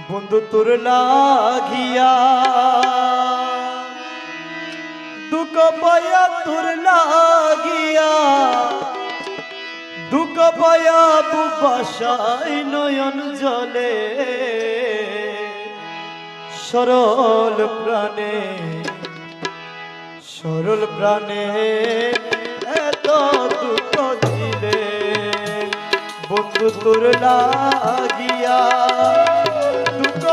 বন্ধু তোর লাগিয়া দুঃখ পায়া তোর লাগিয়া দুঃখ পায়া বুবাসাই নয়ন জলে সরল প্রাণে এত দুঃখ দিলে বন্ধু তোর লাগিয়া দুঃখ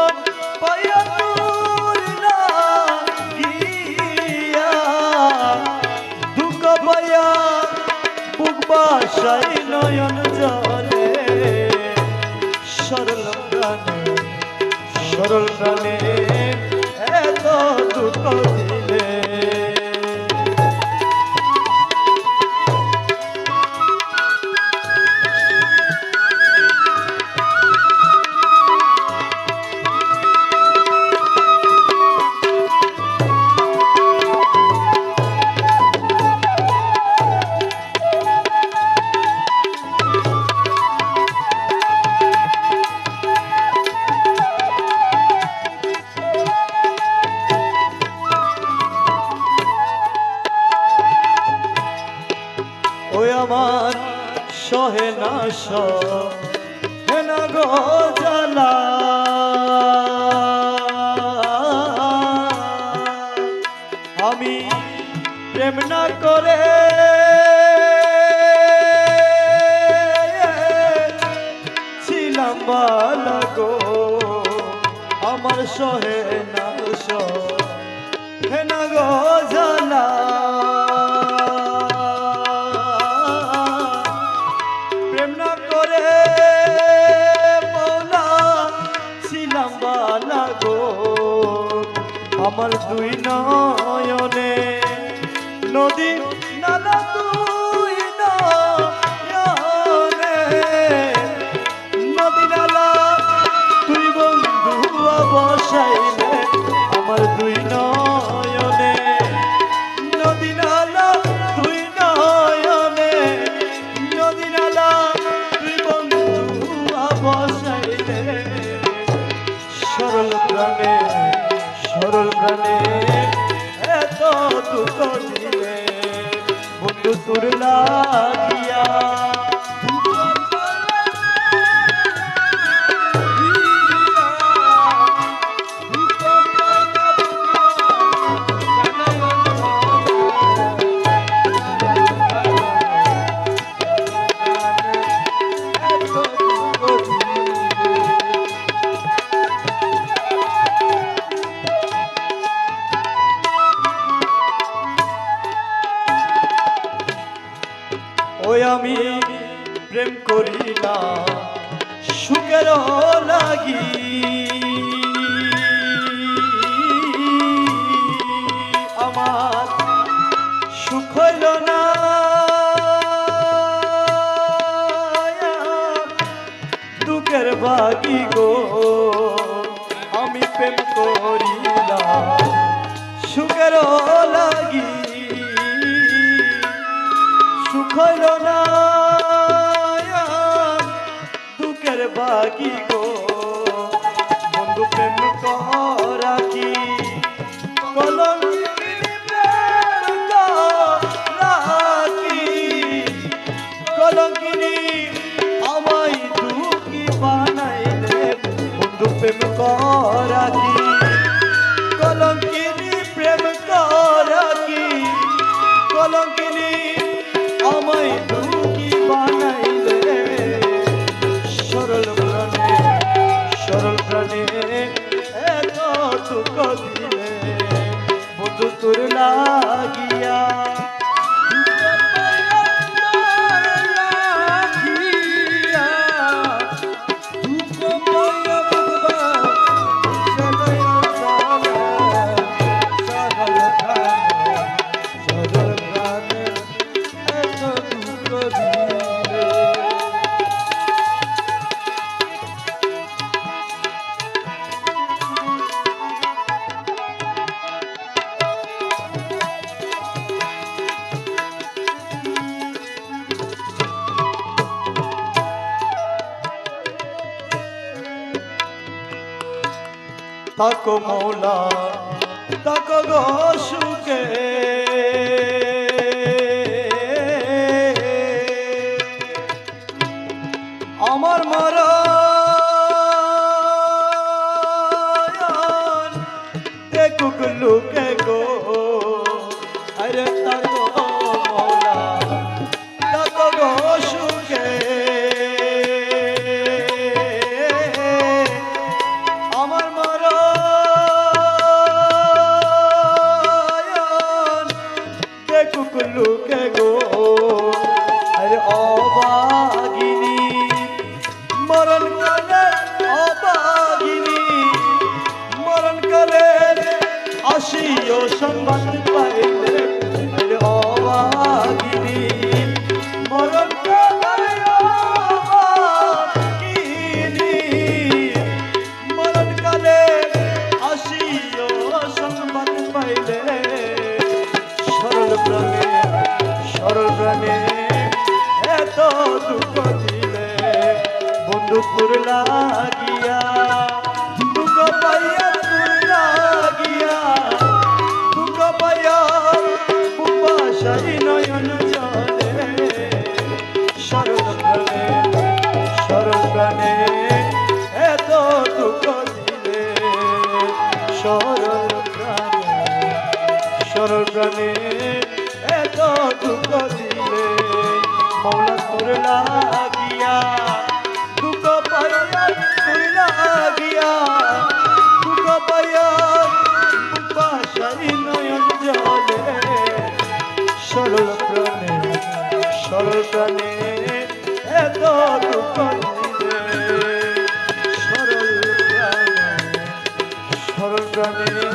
পায়া তোর লাগিয়া দুঃখ পায়া বুক বাসাই নয়ন জলে সরল প্রাণে এত দুঃখ দিলে ওই আমার সহে না গো জ্বালা আমি প্রেম না করে ছিলাম বালা গো আমার সহে না গো জ্বালা আমার দুই নয়নে নদী নালা দুই নয়নে নদী নালা তুই বন্ধু বসাইলে আমার দুই নয়নে নদী নালা তুই নয়নে নদী নালা তুই বন্ধু বসাইলে সরল প্রাণে এত দুঃখ দিলে বন্ধু তোর লাগিয়া ওই আমি প্রেম করিলাম সুখের লাগি আমার সুখ হইল না দুঃখের বাগি গো আমি প্রেম করিলাম সুখের লাগি সুখ হইল না দুঃখের বাকি গো বন্ধু প্রেম করা কি কলঙ্কিনী আমায় দুঃখী বানাইলে বন্ধু প্রেম করা কি কলঙ্কিনী প্রেম করা কি কলঙ্কিনী আমায় দুঃখী বানাইলে সরল প্রাণে এত দুঃখ দিলে বন্ধু থাকো মৌলা থাকো গো সুখে আমার মরণ দেখুক লুকে গো আরে থাকো মৌলা থাকো গো সুখে আমার মরণ দেখুক লুকে গো আরে অবাগিনী মরণ কালে অবাগিনী মরণ কালে আসিও সংবাদ পাইলে আরে অবাগিনী মরণ কালে অবাগিনী মরণ কালে আসিও সংবাদ পাইলে সরল প্রাণে এত দুঃখ দিলে বন্ধু তোর লাগিয়া দুঃখ পাইয়া তোর লাগিয়া দুঃখ পাইয়া উপাসাই নয়ন জলে সরল প্রাণে এত দুঃখ দিলে সরল প্রাণে এত দুঃখ দিলে মৌলা তোর লাগিয়া দুঃখ পাইয়া তোর লাগিয়া দুঃখ পাইয়া উপাসাই নয়ন জলে সরল প্রাণে এত দুঃখ দিলে সরল প্রাণে